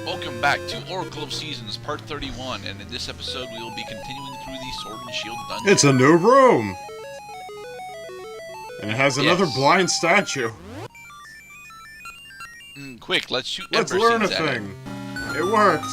Welcome back to Oracle of Seasons, Part 31, and in this episode we will be continuing through the Sword and Shield Dungeon. It's a new room! And it has another Yes. blind statue. Quick, let's shoot Let's Ember learn a Seeds at it. thing. It worked.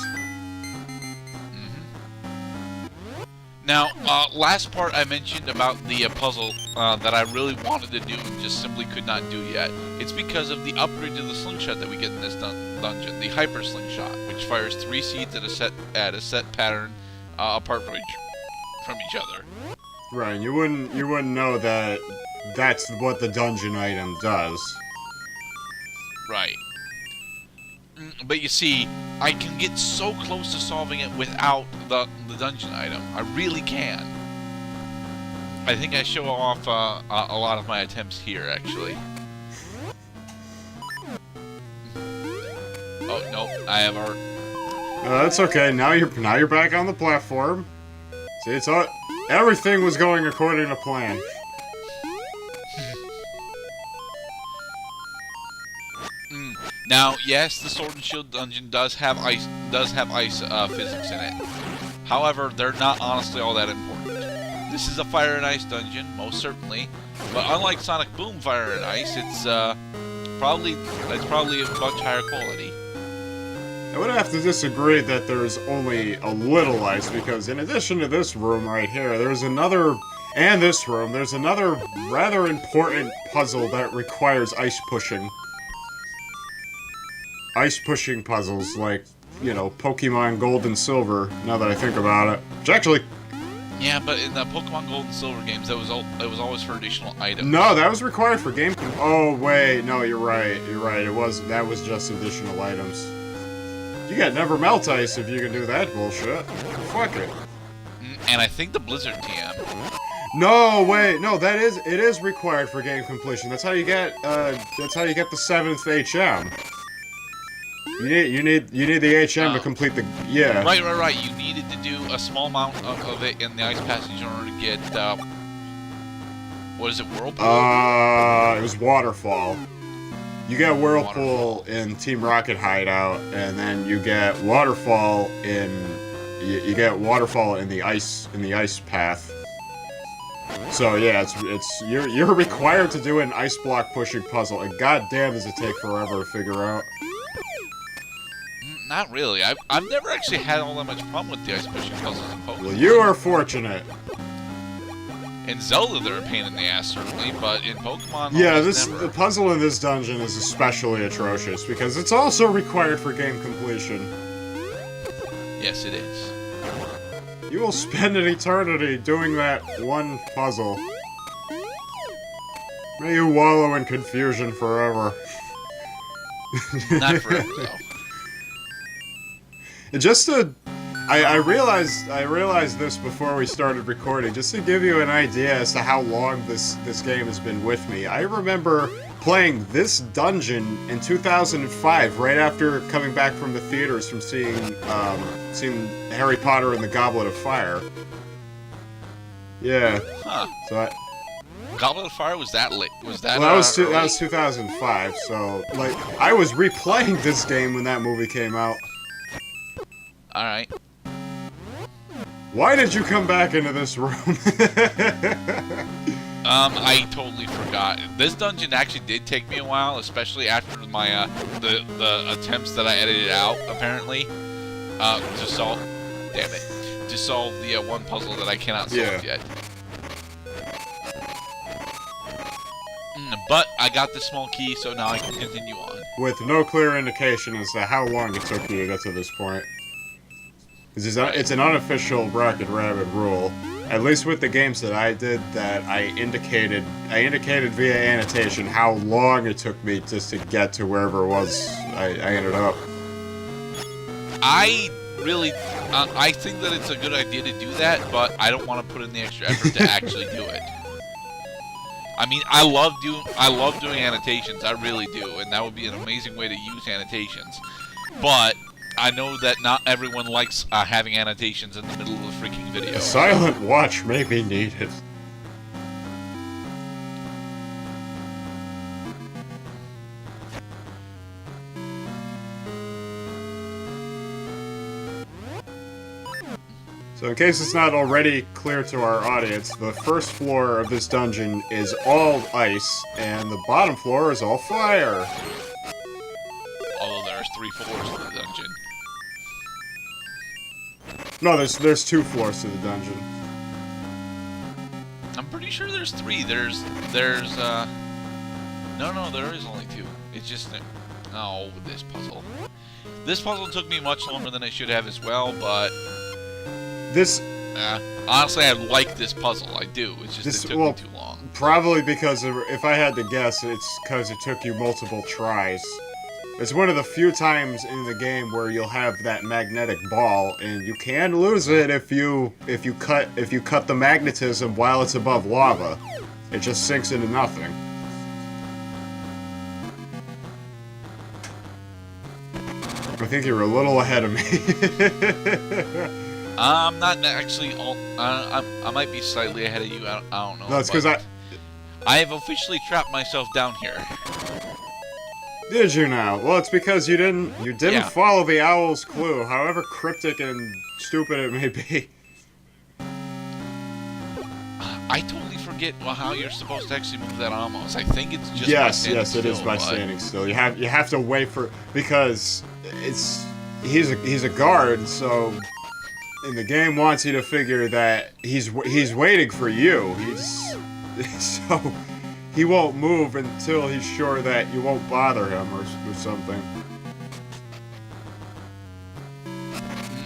Now, last part I mentioned about the puzzle that I really wanted to do and just simply could not do yet. It's because of the upgrade to the slingshot that we get in this dungeon, the Hyper Slingshot, which fires 3 seeds at a set pattern apart from each other. Right, you wouldn't know that that's what the dungeon item does. Right. But you see, I can get so close to solving it without the dungeon item. I really can. I think I show off a lot of my attempts here, actually. Oh no, I have our. That's okay. Now you're back on the platform. See, it's all everything was going according to plan. Now, yes, the Sword and Shield dungeon does have ice physics in it. However, they're not honestly all that important. This is a fire and ice dungeon, most certainly, but unlike Sonic Boom Fire and Ice, it's probably a much higher quality. I would have to disagree that there's only a little ice, because in addition to this room right here, there's another rather important puzzle that requires ice pushing. Ice pushing puzzles, like, you know, Pokemon Gold and Silver, now that I think about it. Which actually... Yeah, but in the Pokemon Gold and Silver games, it was always for additional items. No, that was required for game... Oh, wait, no, you're right, that was just additional items. You get Never Melt Ice if you can do that bullshit. Fuck it. And I think the Blizzard TM. No, wait, no, it is required for game completion. That's how you get the 7th HM. You need the HM to complete the... Yeah. Right. You needed to do a small amount of it in the Ice Passage in order to get, what is it, Whirlpool? It was Waterfall. You get Whirlpool in Team Rocket Hideout, and then you get Waterfall in... You get Waterfall in the Ice Path. So yeah, you're required to do an ice block pushing puzzle, and goddamn does it take forever to figure out. Not really. I've never actually had all that much problem with the ice pushing puzzles in Pokemon. Well, you are fortunate. In Zelda, they're a pain in the ass, certainly, but in Pokemon, yeah, never. The puzzle in this dungeon is especially atrocious because it's also required for game completion. Yes, it is. You will spend an eternity doing that one puzzle. May you wallow in confusion forever. Not forever, though. I realized this before we started recording, just to give you an idea as to how long this game has been with me. I remember playing this dungeon in 2005, right after coming back from the theaters from seeing Harry Potter and the Goblet of Fire. Yeah. Huh. So Goblet of Fire, was that late? Was that? Well, that was 2005. So like, I was replaying this game when that movie came out. All right. Why did you come back into this room? I totally forgot. This dungeon actually did take me a while, especially after my the attempts that I edited out, apparently, to solve. Damn it! To solve the one puzzle that I cannot solve yet. But I got the small key, so now I can continue on. With no clear indication as to how long it took you to get to this point. Because it's an unofficial Rocket Rabbit rule. At least with the games that I did, that I indicated via annotation how long it took me just to get to wherever it was I ended up. I really, I think that it's a good idea to do that, but I don't want to put in the extra effort to actually do it. I mean, I love doing annotations, I really do, and that would be an amazing way to use annotations. But I know that not everyone likes having annotations in the middle of the freaking video. A silent watch may be needed. So in case it's not already clear to our audience, the first floor of this dungeon is all ice, and the bottom floor is all fire. Although there's 3 floors to the dungeon. No, there's 2 floors to the dungeon. I'm pretty sure there's 3. There's no, there is only 2. It's just, oh, this puzzle. This puzzle took me much longer than it should have as well, but honestly, I like this puzzle. I do. It's just it took me too long. Probably because if I had to guess, it's because it took you multiple tries. It's one of the few times in the game where you'll have that magnetic ball, and you can lose it if you cut the magnetism while it's above lava. It just sinks into nothing. I think you're a little ahead of me. I'm not actually. I might be slightly ahead of you. I don't know. No, it's because I have officially trapped myself down here. Did you now? Well, it's because you didn't follow the owl's clue, however cryptic and stupid it may be. I totally forget how you're supposed to actually move that almost. I think it's just yes, it is by standing still. You have to wait for because he's a guard, so and the game wants you to figure that he's waiting for you. So he won't move until he's sure that you won't bother him or something.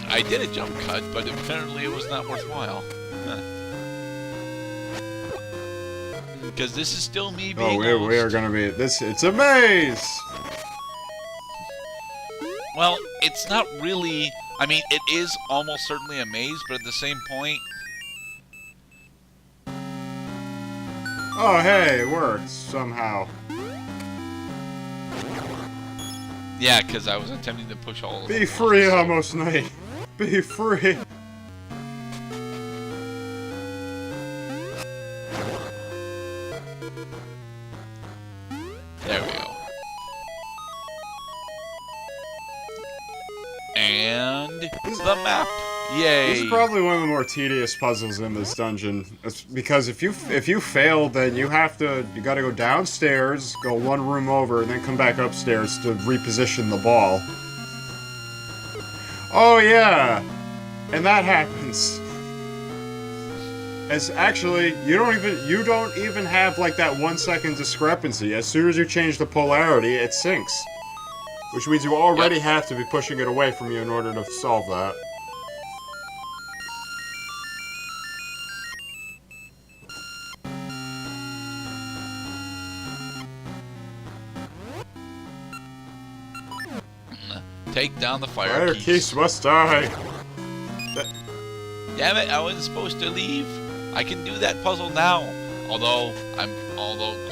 I did a jump cut, but apparently it was not worthwhile. Because this is still me being we are gonna be it's a maze! Well, it's not really. I mean, it is almost certainly a maze, but at the same point. Oh, hey, it works somehow. Yeah, because I was attempting to push all of them. Be free, Almost Night. Be free. There we go. And the map. Yay! This is probably one of the more tedious puzzles in this dungeon. It's because if you fail, then you gotta go downstairs, go one room over, and then come back upstairs to reposition the ball. Oh yeah, and that happens. As actually, you don't even have like that 1 second discrepancy. As soon as you change the polarity, it sinks, which means you already have to be pushing it away from you in order to solve that. Take down the fire Keys must die. Damn it! I wasn't supposed to leave. I can do that puzzle now. Although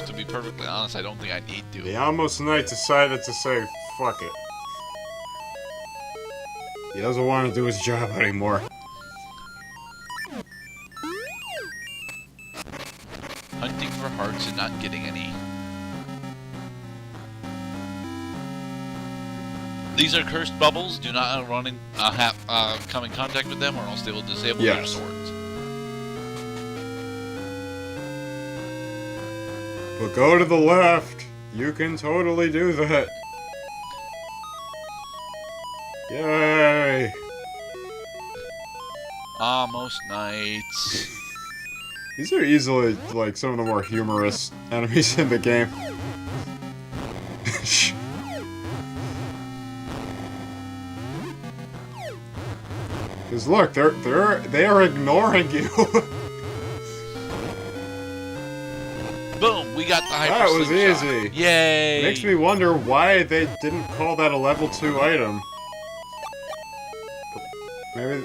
to be perfectly honest, I don't think I need to. The Almost Knight decided to say, "Fuck it." He doesn't want to do his job anymore. Hunting for hearts and not getting any. These are cursed bubbles. Do not come in contact with them, or else they will disable their swords. But go to the left. You can totally do that. Yay! Almost Knights. These are easily like some of the more humorous enemies in the game. Because look, they are ignoring you. Boom! We got the hyper. That was easy. Yay! Makes me wonder why they didn't call that a level 2 item. Maybe.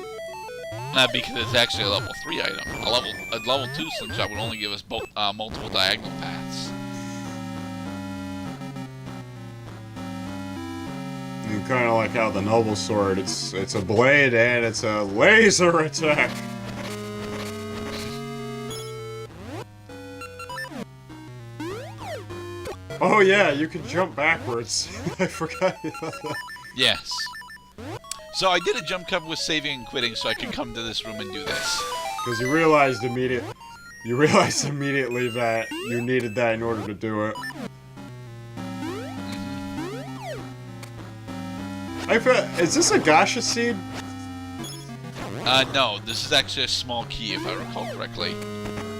Because it's actually a level 3 item. A level 2 slingshot would only give us multiple diagonal paths. Kind of like how the Noble Sword, it's a blade and it's a laser attack. Oh yeah, you can jump backwards. I forgot about that. Yes. So I did a jump cut with saving and quitting so I could come to this room and do this. Because you realized immediately that you needed that in order to do it. Is this a gacha seed? No, this is actually a small key if I recall correctly.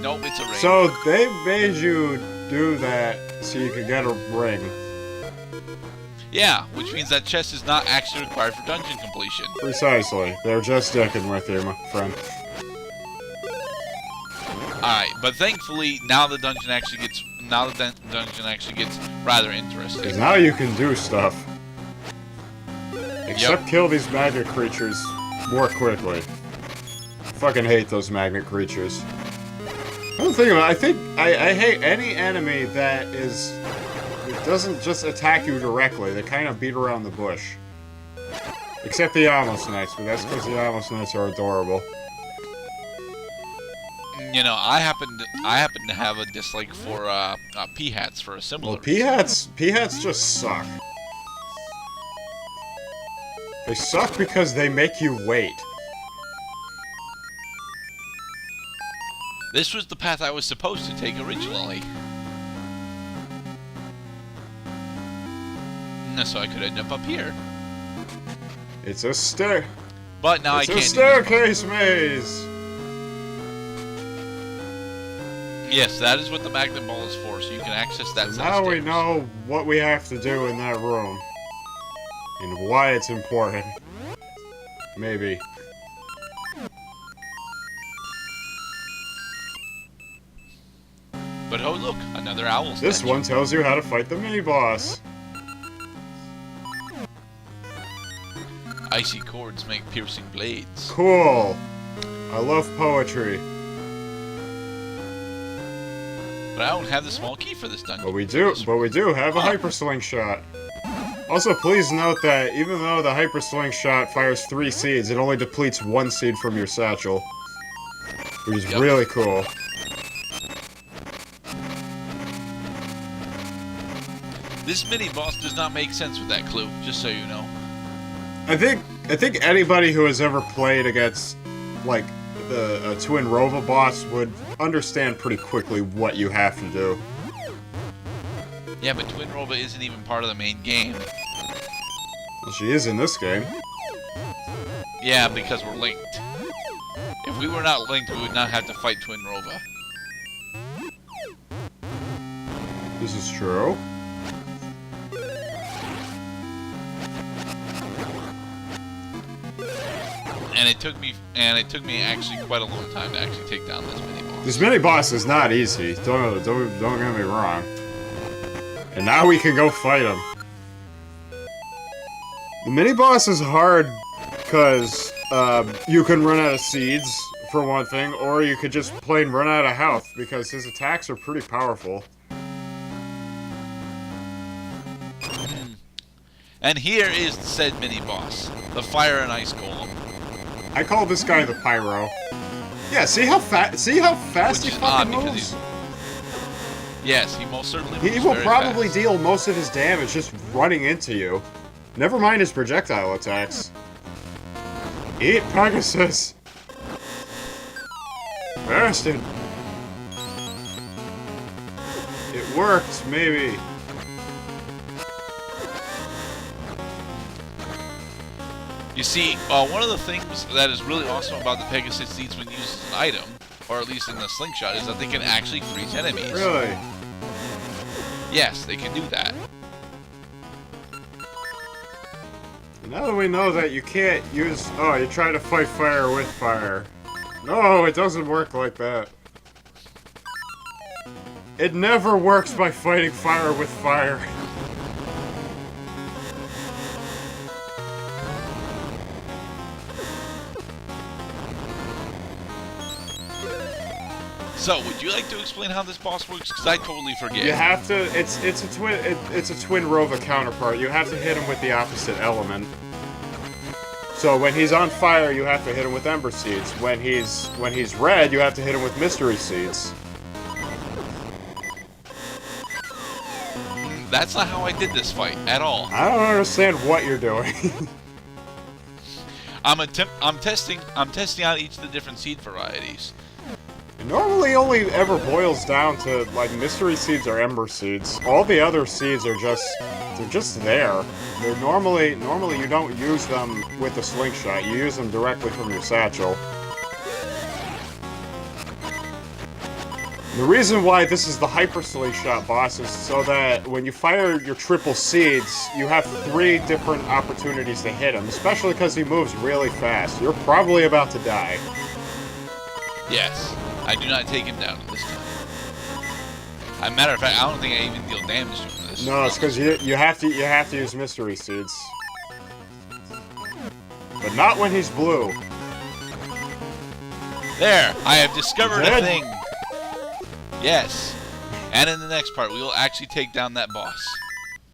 No, it's a ring. So they made you do that so you could get a ring. Yeah, which means that chest is not actually required for dungeon completion. Precisely. They're just dicking with you, my friend. Alright, but thankfully now the dungeon actually gets rather interesting. Because now you can do stuff. Except kill these magnet creatures more quickly. Fucking hate those magnet creatures. I'm thinking about it, I hate any enemy that doesn't just attack you directly. They kind of beat around the bush. Except the Amos Knights, but that's because the Amos Knights are adorable. You know, I happen to have a dislike for P-hats for a similar P-hats just suck. They suck because they make you wait. This was the path I was supposed to take originally. So I could end up here. It's a But now I can't. It's a staircase maze. Yes, that is what the magnet ball is for, so you can access that. So now we know what we have to do in that room. And why it's important. Maybe. But oh look, another owl statue. This one tells you how to fight the mini-boss. Icy cords make piercing blades. Cool. I love poetry. But I don't have the small key for this dungeon. But we do have a hypersling shot. Also, please note that even though the hypersling shot fires 3 seeds, it only depletes 1 seed from your satchel. Which is really cool. This mini-boss does not make sense with that clue, just so you know. I think anybody who has ever played against, like, a Twin Rova boss would understand pretty quickly what you have to do. Yeah, but Twin Rova isn't even part of the main game. Well, she is in this game. Yeah, because we're linked. If we were not linked, we would not have to fight Twin Rova. This is true. And it took me actually quite a long time to actually take down this mini-boss. This mini-boss is not easy. Don't get me wrong. And now we can go fight him. The mini-boss is hard because you can run out of seeds, for one thing, or you could just plain run out of health because his attacks are pretty powerful. And here is said mini-boss, the Fire and Ice Golem. I call this guy the Pyro. Yeah, see how fast he fucking moves? Yes, he most certainly moves. He will probably fast. deal most of his damage just running into you. Never mind his projectile attacks. Eat Pegasus! Bastard! It worked, maybe. You see, one of the things that is really awesome about the Pegasus seeds when used as an item, or at least in the slingshot, is that they can actually freeze enemies. Really? Yes, they can do that. Now that we know that you can't use... Oh, you try to fight fire with fire. No, it doesn't work like that. It never works by fighting fire with fire. So, would you like to explain how this boss works? Because I totally forget. You have to. It's a twin Rova counterpart. You have to hit him with the opposite element. So when he's on fire, you have to hit him with Ember Seeds. When he's red, you have to hit him with Mystery Seeds. That's not how I did this fight at all. I don't understand what you're doing. I'm testing out each of the different seed varieties. It normally only ever boils down to like mystery seeds or ember seeds. All the other seeds are just there. They're normally you don't use them with the slingshot. You use them directly from your satchel. The reason why this is the Hyper Slingshot boss is so that when you fire your triple seeds, you have 3 different opportunities to hit him, especially because he moves really fast. You're probably about to die. Yes, I do not take him down this time. As a matter of fact, I don't think I even deal damage to him this. No, it's because you have to use mystery seeds, but not when he's blue. There, I have discovered Dead? a thing. Yes, and in the next part, we will actually take down that boss.